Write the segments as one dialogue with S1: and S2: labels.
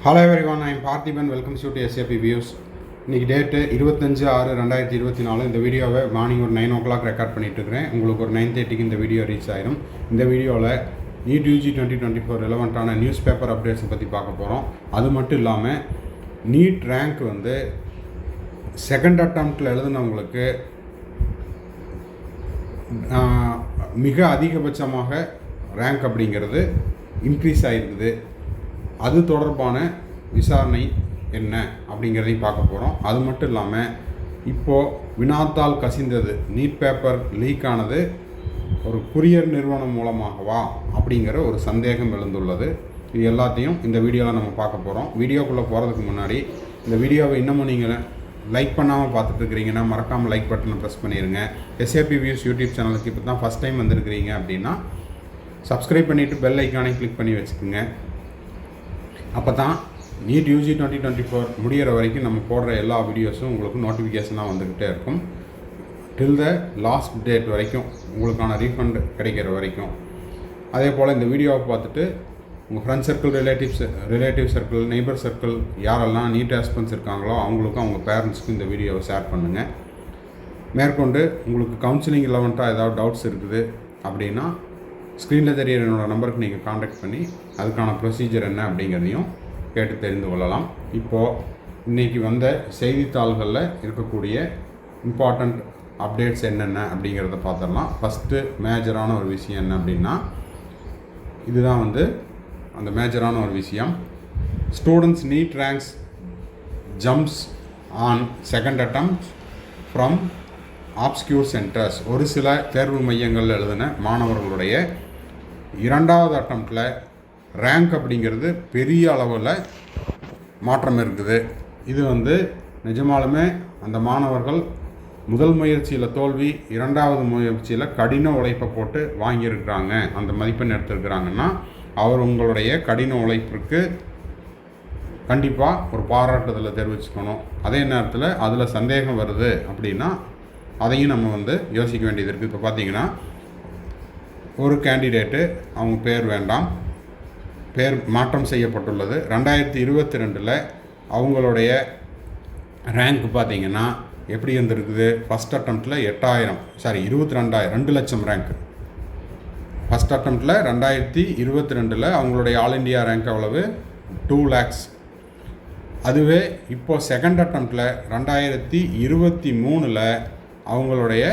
S1: Hello everyone, I am Parthiban. Welcome to SAP Views. இன்றைக்கி date 25/6/2024. இந்த வீடியோவை morning ஒரு 9 o'clock ரெக்கார்ட் பண்ணிட்டுருக்கிறேன். உங்களுக்கு ஒரு 9:30க்கு இந்த வீடியோ ரீச் ஆயிரும். இந்த வீடியோவில் நீட் யூஜி 2024 ரெலவெண்ட்டான நியூஸ் பேப்பர் அப்டேட்ஸை பற்றி பார்க்க போகிறோம். அது மட்டும் இல்லாமல் நீட் ரேங்க் வந்து செகண்ட் அட்டம்ப்டில் எழுதுனவங்களுக்கு மிக அதிகபட்சமாக ரேங்க் அப்படிங்கிறது இன்க்ரீஸ் ஆகிருக்குது. அது தொடர்பான விசாரணை என்ன அப்படிங்கிறதையும் பார்க்க போகிறோம். அது மட்டும் இல்லாமல் இப்போது வினாத்தாள் கசிந்தது, நீட் பேப்பர் லீக் ஆனது ஒரு குரியர் நிறுவனம் மூலமாகவா அப்படிங்கிற ஒரு சந்தேகம் எழுந்துள்ளது. இது எல்லாத்தையும் இந்த வீடியோவில் நம்ம பார்க்க போகிறோம். வீடியோக்குள்ளே போகிறதுக்கு முன்னாடி இந்த வீடியோவை இன்னமும் நீங்கள் லைக் பண்ணாமல் பார்த்துட்ருக்கிறீங்கன்னா மறக்காமல் லைக் பட்டனை ப்ரெஸ் பண்ணிடுங்க. எஸ்ஏபி வியூஸ் யூடியூப் சேனலுக்கு இப்போ தான் ஃபஸ்ட் டைம் வந்திருக்கிறீங்க அப்படின்னா சப்ஸ்கிரைப் பண்ணிவிட்டு பெல் ஐக்கானை கிளிக் பண்ணி வச்சுக்கோங்க. அப்போ தான் நீட் யூஜி 2024 முடிகிற வரைக்கும் நம்ம போடுற எல்லா வீடியோஸும் உங்களுக்கு நோட்டிஃபிகேஷனாக வந்துக்கிட்டே இருக்கும். டில் த லாஸ்ட் டேட் வரைக்கும் உங்களுக்கான ரீஃபண்ட் கிடைக்கிற வரைக்கும். அதே போல் இந்த வீடியோவை பார்த்துட்டு உங்கள் friend circle, relative circle, neighbour circle யாரெல்லாம் நீட் ஆஸ்பென்ஸ் இருக்காங்களோ அவங்களுக்கும் அவங்க பேரண்ட்ஸுக்கும் இந்த வீடியோவை ஷேர் பண்ணுங்கள். மேற்கொண்டு உங்களுக்கு கவுன்சிலிங் ரிலவெண்ட்டாக ஏதாவது டவுட்ஸ் இருக்குது அப்படின்னா ஸ்க்ரீனில் தெரியிற என்னோடய நம்பருக்கு நீங்கள் காண்டாக்ட் பண்ணி அதுக்கான ப்ரொசீஜர் என்ன அப்படிங்கிறதையும் கேட்டு தெரிந்து கொள்ளலாம். இப்போது இன்றைக்கி வந்த செய்தித்தாள்களில் இருக்கக்கூடிய இம்பார்ட்டண்ட் அப்டேட்ஸ் என்னென்ன அப்படிங்கிறத பார்த்துடலாம். ஃபஸ்ட்டு மேஜரான ஒரு விஷயம் என்ன அப்படின்னா இதுதான் வந்து அந்த மேஜரான ஒரு விஷயம். Students NEET ranks jumps on second attempt from obscure centres. ஒரு சில தேர்வு மையங்களில் எழுதின மாணவர்களுடைய இரண்டாவது அட்டம்ப்டில் ரேங்க் அப்படிங்கிறது பெரிய அளவில் மாற்றம் இருக்குது. இது வந்து நிஜமாலுமே அந்த மாணவர்கள் முதல் முயற்சியில் தோல்வி, இரண்டாவது முயற்சியில் கடின உழைப்பை போட்டு வாங்கியிருக்கிறாங்க, அந்த மதிப்பெண் எடுத்துருக்கிறாங்கன்னா உங்களுடைய கடின உழைப்பிற்கு கண்டிப்பாக ஒரு பாராட்டுதலை தெரிவிச்சுக்கணும். அதே நேரத்தில் அதில் சந்தேகம் வருது அப்படின்னா அதையும் நம்ம வந்து யோசிக்க வேண்டியது இருக்குது. இப்போ பார்த்தீங்கன்னா ஒரு கேண்டிடேட்டு, அவங்க பேர் வேண்டாம், பேர் மாற்றம் செய்யப்பட்டுள்ளது. 2022 அவங்களுடைய ரேங்க் பார்த்திங்கன்னா எப்படி இருந்திருக்குது? ஃபஸ்ட் அட்டம்ப்டில் 2 லட்சம் ரேங்க். ஃபஸ்ட் அட்டம்ப்டில் 2022 அவங்களுடைய ஆல் இண்டியா ரேங்க் எவ்வளவு? 2 lakhs. அதுவே இப்போது செகண்ட் அட்டம்ப்டில் 2023 அவங்களுடைய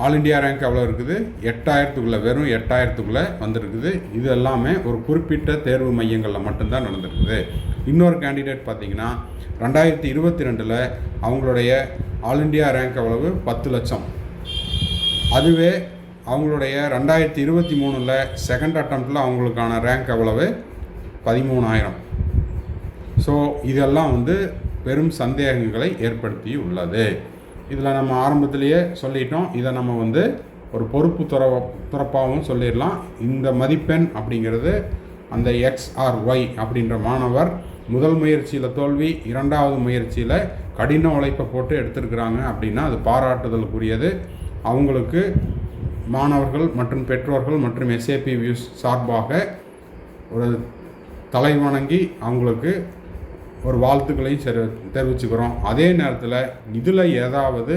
S1: ஆல் இண்டியா ரேங்க் எவ்வளோ இருக்குது? 8000க்குள்ளே, வெறும் 8000க்குள்ளே வந்திருக்குது. இது எல்லாமே ஒரு குறிப்பிட்ட தேர்வு மையங்களில் மட்டும்தான் நடந்திருக்குது. இன்னொரு கேண்டிடேட் பார்த்திங்கன்னா 2022 அவங்களுடைய ஆல் இண்டியா ரேங்க் எவ்வளவு? 10 லட்சம். அதுவே அவங்களுடைய 2023 செகண்ட் அட்டம்ப்டில் அவங்களுக்கான ரேங்க் எவ்வளவு? 13,000. ஸோ இதெல்லாம் வந்து பெரும் சந்தேகங்களை ஏற்படுத்தி உள்ளது. இதில் நம்ம ஆரம்பத்திலேயே சொல்லிட்டோம், இதை நம்ம வந்து ஒரு பொறுப்பு துறப்பாகவும் சொல்லிடலாம். இந்த மதிப்பெண் அப்படிங்கிறது அந்த XRY அப்படின்ற மாணவர் முதல் முயற்சியில் தோல்வி, இரண்டாவது முயற்சியில் கடின உழைப்பை போட்டு எடுத்திருக்கிறாங்க அப்படின்னா அது பாராட்டுதலுக்குரியது. அவங்களுக்கு மாணவர்கள் மற்றும் பெற்றோர்கள் மற்றும் SAP வியூஸ் சார்பாக ஒரு தலை வணங்கி அவங்களுக்கு ஒரு வாழ்த்துக்களையும் தெரிவிச்சுக்கிறோம். அதே நேரத்தில் இதில் ஏதாவது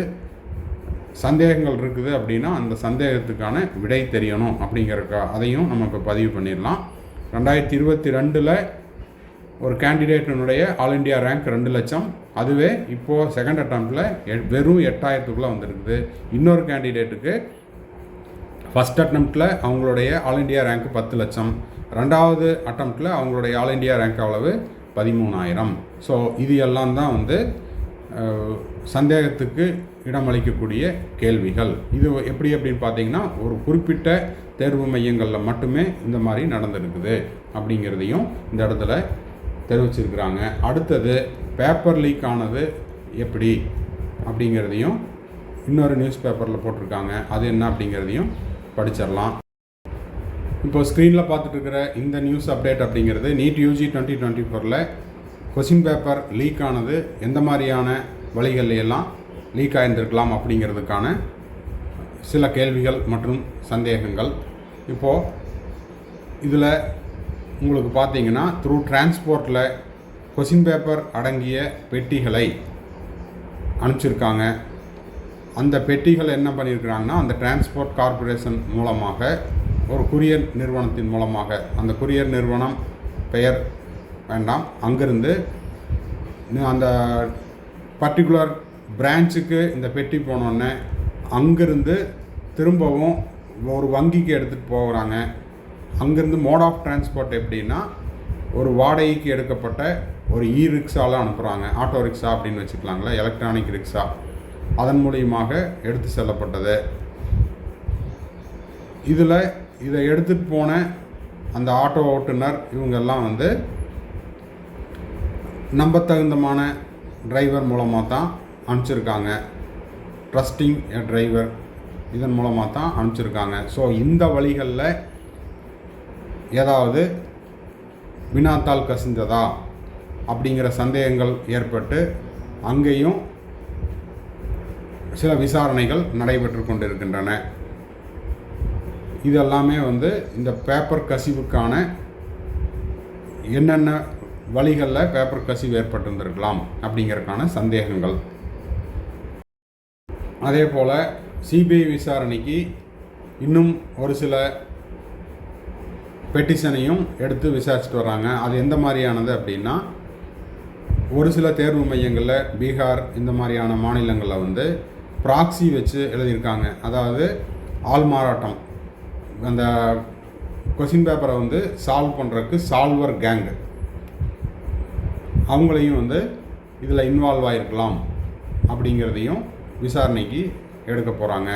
S1: சந்தேகங்கள் இருக்குது அப்படின்னா அந்த சந்தேகத்துக்கான விடை தெரியணும் அப்படிங்கிறக்கா அதையும் நம்ம இப்போ பதிவு பண்ணிடலாம். 2022 ஒரு கேண்டிடேட்டினுடைய ஆல் இண்டியா ரேங்க் 2 லட்சம். அதுவே இப்போது செகண்ட் அட்டம்ப்டில் வெறும் 8000க்குள்ளே வந்திருக்குது. இன்னொரு கேண்டிடேட்டுக்கு ஃபஸ்ட் அட்டம்ப்டில் அவங்களுடைய ஆல் இண்டியா ரேங்க் 10 லட்சம். ரெண்டாவது அட்டம்ப்டில் அவங்களுடைய ஆல் இண்டியா ரேங்க் அவ்வளவு? 13,000. ஸோ இது எல்லாம் தான் வந்து சந்தேகத்துக்கு இடமளிக்கக்கூடிய கேள்விகள். இது எப்படி அப்படின்னு பார்த்தீங்கன்னா ஒரு குறிப்பிட்ட தேர்வு மையங்களில் மட்டுமே இந்த மாதிரி நடந்திருக்குது அப்படிங்கிறதையும் இந்த இடத்துல தெரிவிச்சிருக்கிறாங்க. அடுத்தது பேப்பர் லீக் ஆனது எப்படி அப்படிங்கிறதையும் இன்னொரு நியூஸ் பேப்பரில் போட்டிருக்காங்க. அது என்ன அப்படிங்கிறதையும் படிச்சிடலாம். இப்போ ஸ்க்ரீனில் பார்த்துட்ருக்கிற இந்த நியூஸ் அப்டேட் அப்படிங்கிறது NEET UG 2024 question paper leak ஆனது எந்த மாதிரியான வழிகளில் எல்லாம் லீக் ஆகியிருந்திருக்கலாம் அப்படிங்கிறதுக்கான சில கேள்விகள் மற்றும் சந்தேகங்கள். இப்போது இதில் உங்களுக்கு பார்த்தீங்கன்னா த்ரூ டிரான்ஸ்போர்ட்டில் கொஷின் பேப்பர் அடங்கிய பெட்டிகளை அனுப்பிச்சிருக்காங்க. அந்த பெட்டிகள் என்ன பண்ணியிருக்கிறாங்கன்னா அந்த டிரான்ஸ்போர்ட் கார்ப்பரேஷன் மூலமாக ஒரு குரியர் நிறுவனத்தின் மூலமாக, அந்த குரியர் நிறுவனம் பெயர் வேண்டாம், அங்கேருந்து அந்த பர்டிகுலர் பிரான்ச்சுக்கு இந்த பெட்டி போனோடனே அங்கேருந்து திரும்பவும் ஒரு வங்கிக்கு எடுத்துகிட்டு போகிறாங்க. அங்கேருந்து மோட் ஆஃப் டிரான்ஸ்போர்ட் எப்படின்னா ஒரு வாடகைக்கு எடுக்கப்பட்ட ஒரு ரிக்ஷாவில் அனுப்புகிறாங்க. ஆட்டோ ரிக்ஷா அப்படின்னு வச்சுக்கலாங்களா, எலக்ட்ரானிக் ரிக்ஷா. அதன் மூலியமாக எடுத்து செல்லப்பட்டது. இதை எடுத்துகிட்டு போன அந்த ஆட்டோ ஓட்டுநர் இவங்கெல்லாம் வந்து நம்பத்தகுந்தமான டிரைவர் மூலமாக தான் அனுப்பிச்சிருக்காங்க. ட்ரஸ்டிங் டிரைவர் இதன் மூலமாக தான் அனுப்பிச்சிருக்காங்க. ஸோ இந்த வழிகளில் ஏதாவது வினாத்தாள் கசிந்ததா அப்படிங்கிற சந்தேகங்கள் ஏற்பட்டு அங்கேயும் சில விசாரணைகள் நடைபெற்று கொண்டிருக்கின்றன. இதெல்லாமே வந்து இந்த பேப்பர் கசிவுக்கான என்னென்ன வழிகளில் பேப்பர் கசிவு ஏற்பட்டிருந்திருக்கலாம் அப்படிங்கிறதுக்கான சந்தேகங்கள். அதே போல் சிபிஐ விசாரணைக்கு இன்னும் ஒரு சில பெட்டிஷனையும் எடுத்து விசாரிச்சுட்டு வராங்க. அது எந்த மாதிரியானது அப்படின்னா, ஒரு சில தேர்வு மையங்களில் பீகார் இந்த மாதிரியான மாநிலங்களில் வந்து ப்ராக்ஸி வச்சு எழுதியிருக்காங்க. அதாவது ஆள் மாறாட்டம், அந்த கொஷின் பேப்பரை வந்து சால்வ் பண்ணுறதுக்கு சால்வர் கேங்கு அவங்களையும் வந்து இதில் இன்வால்வ் ஆகிருக்கலாம் அப்படிங்கிறதையும் விசாரணைக்கு எடுக்க போகிறாங்க.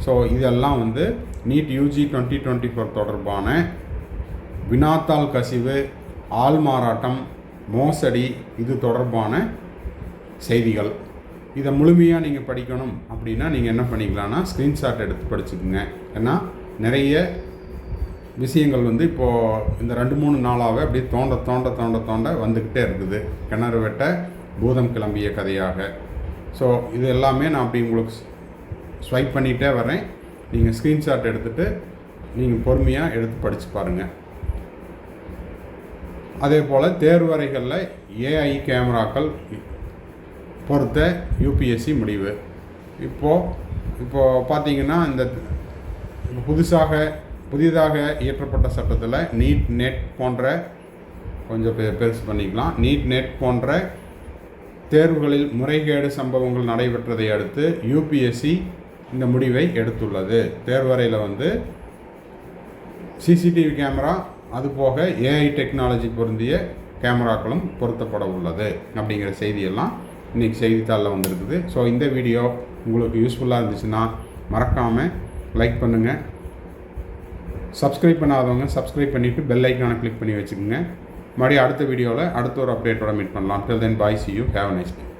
S1: ஸோ இதெல்லாம் வந்து நீட் யூஜி 2024 தொடர்பான வினாத்தாள் கசிவு, ஆள் மாறாட்டம், மோசடி இது தொடர்பான செய்திகள். இதை முழுமையாக நீங்கள் படிக்கணும் அப்படின்னா நீங்கள் என்ன பண்ணிக்கலாம்னா ஸ்க்ரீன்ஷாட் எடுத்து படிச்சுக்குங்க. ஏன்னா நிறைய விஷயங்கள் வந்து இப்போது இந்த 2-3 நாளாகவே அப்படியே தோண்ட வந்துக்கிட்டே இருக்குது. கிணறு வெட்ட பூதம் கிளம்பிய கதையாக. ஸோ இது எல்லாமே நான் அப்படி உங்களுக்கு ஸ்வைப் பண்ணிகிட்டே வரேன். நீங்கள் ஸ்க்ரீன்ஷாட் எடுத்துகிட்டு நீங்கள் பொறுமையாக எடுத்து படித்து பாருங்கள். அதே போல் தேர்வறைகளில் ஏஐ கேமராக்கள் பொறுத்த யூபிஎஸ்சி முடிவு. இப்போது பார்த்தீங்கன்னா இந்த புதிதாக இயற்றப்பட்ட சட்டத்தில் நீட் நெட் போன்ற கொஞ்சம் பெருசு பண்ணிக்கலாம். நீட் நெட் போன்ற தேர்வுகளில் முறைகேடு சம்பவங்கள் நடைபெற்றதை அடுத்து யூபிஎஸ்சி இந்த முடிவை எடுத்துள்ளது. தேர்வறையில் வந்து சிசிடிவி கேமரா, அதுபோக ஏஐ டெக்னாலஜி பொருந்திய கேமராக்களும் பொருத்தப்பட உள்ளது அப்படிங்கிற செய்தியெல்லாம் இன்றைக்கி செய்தித்தாளில் வந்திருக்குது. ஸோ இந்த வீடியோ உங்களுக்கு யூஸ்ஃபுல்லாக இருந்துச்சுன்னா மறக்காமல் லைக் பண்ணுங்கள். சப்ஸ்கிரைப் பண்ணாதவங்க சப்ஸ்கிரைப் பண்ணிவிட்டு பெல் ஐக்கானை கிளிக் பண்ணி வச்சுக்கோங்க. மறுபடியும் அடுத்த வீடியோவில் அடுத்த ஒரு அப்டேட்டோட மீட் பண்ணலாம். Till then, bye, see you, have a nice day.